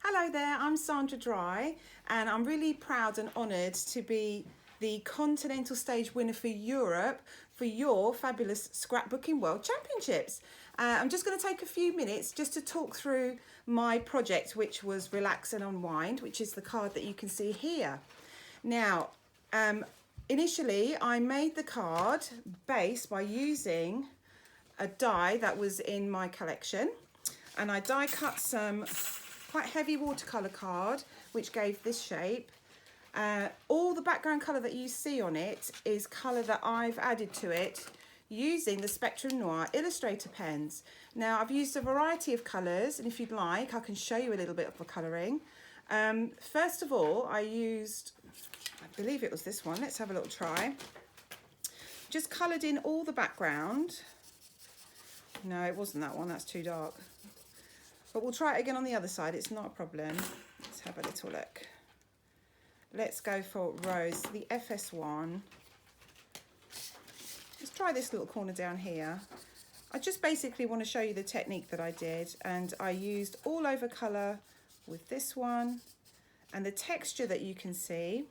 Hello there, I'm Sandra Dry and I'm really proud and honoured to be the Continental Stage winner for Europe for your fabulous Scrapbooking World Championships. I'm just going to take a few minutes just to talk through my project, which was Relax and Unwind, which is the card that you can see here. Now, initially I made the card base by using a die that was in my collection, and I die cut some quite heavy watercolour card which gave this shape. All the background colour that you see on it is colour that I've added to it using the Spectrum Noir Illustrator pens. Now I've used a variety of colours, and if you'd like I can show you a little bit of the colouring. First of all, I used, I believe it was this one, let's have a little try. Just coloured in all the background. No, it wasn't that one, that's too dark. But we'll try it again on the other side, it's not a problem. Let's have a little look. Let's go for Rose, the FS1. Let's try this little corner down here. I just basically want to show you the technique that I did, and I used all over colour with this one, and the texture that you can see,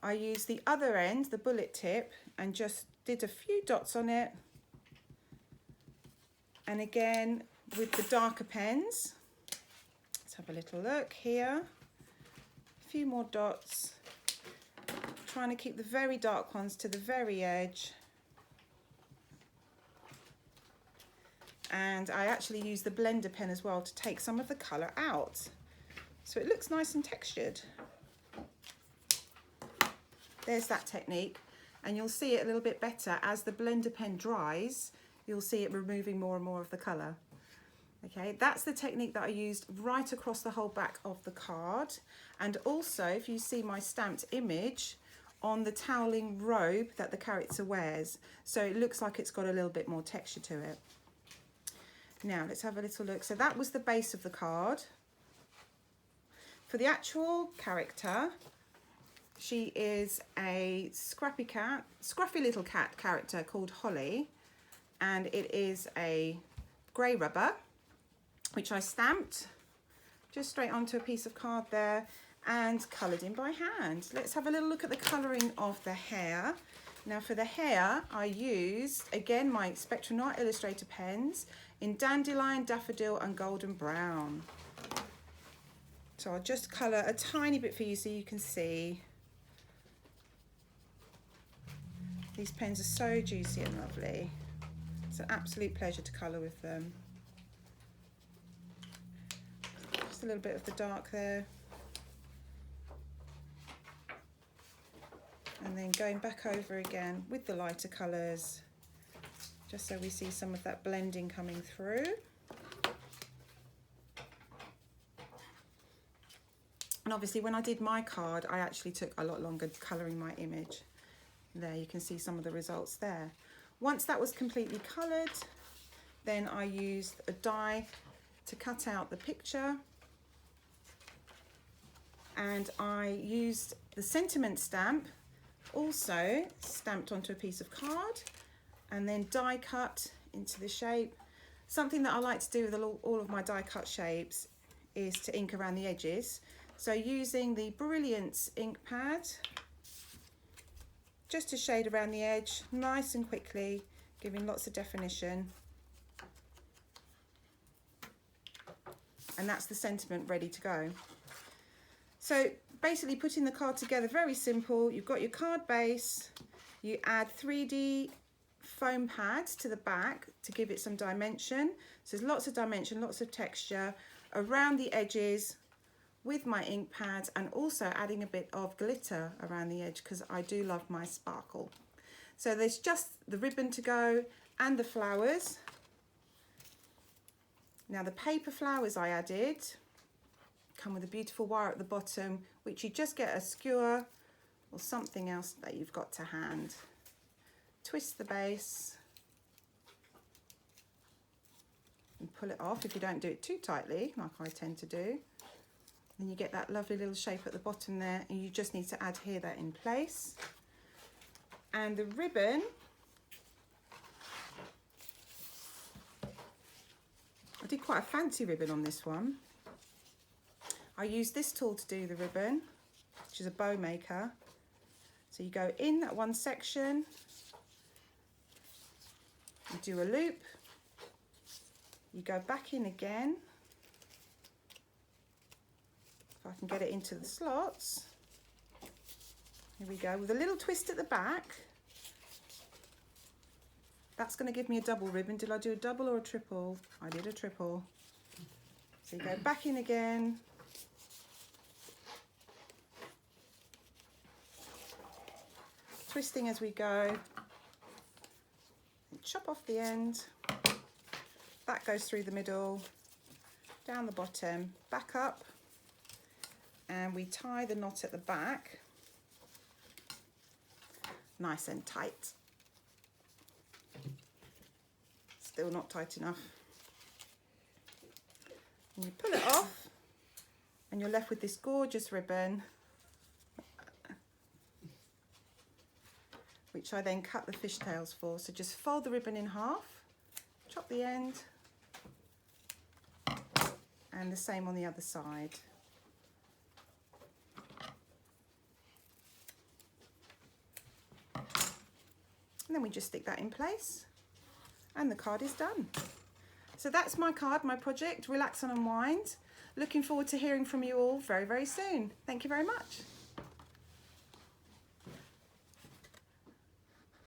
I used the other end, the bullet tip, and just did a few dots on it. And again, with the darker pens, let's have a little look here, a few more dots, trying to keep the very dark ones to the very edge. And I actually use the blender pen as well to take some of the colour out, so it looks nice and textured. There's that technique, and you'll see it a little bit better as the blender pen dries. You'll see it removing more and more of the colour. Okay, that's the technique that I used right across the whole back of the card. And also, if you see my stamped image on the toweling robe that the character wears, so it looks like it's got a little bit more texture to it. Now let's have a little look. So that was the base of the card. For the actual character, she is a scruffy little cat character called Holly, and it is a grey rubber, which I stamped just straight onto a piece of card there and coloured in by hand. Let's have a little look at the colouring of the hair. Now for the hair, I used, again, my Spectrum Noir Illustrator pens in Dandelion, Daffodil and Golden Brown. So I'll just colour a tiny bit for you so you can see. These pens are so juicy and lovely. It's an absolute pleasure to colour with them. Just a little bit of the dark there. And then going back over again with the lighter colours, just so we see some of that blending coming through. And obviously when I did my card, I actually took a lot longer colouring my image. There you can see some of the results there. Once that was completely coloured, then I used a die to cut out the picture, and I used the sentiment stamp, also stamped onto a piece of card, and then die cut into the shape. Something that I like to do with all of my die cut shapes is to ink around the edges. So using the Brilliance ink pad, just to shade around the edge, nice and quickly, giving lots of definition. And that's the sentiment ready to go. So basically putting the card together, very simple. You've got your card base, you add 3D foam pads to the back to give it some dimension. So there's lots of dimension, lots of texture around the edges with my ink pads, and also adding a bit of glitter around the edge because I do love my sparkle. So there's just the ribbon to go and the flowers. Now the paper flowers I added come with a beautiful wire at the bottom, which you just get a skewer or something else that you've got to hand. Twist the base and pull it off if you don't do it too tightly, like I tend to do. Then you get that lovely little shape at the bottom there, and you just need to adhere that in place. And the ribbon, I did quite a fancy ribbon on this one. I use this tool to do the ribbon, which is a bow maker. So you go in that one section, you do a loop, you go back in again. If I can get it into the slots. Here we go, with a little twist at the back. That's going to give me a double ribbon. Did I do a double or a triple? I did a triple. So you go back in again. Twisting as we go. And chop off the end. That goes through the middle, down the bottom, back up. And we tie the knot at the back. Nice and tight. Still not tight enough. And you pull it off and you're left with this gorgeous ribbon, which I then cut the fishtails for. So just fold the ribbon in half, chop the end, and the same on the other side. And then we just stick that in place and the card is done. So that's my card, my project, Relax and Unwind. Looking forward to hearing from you all very, very soon. Thank you very much.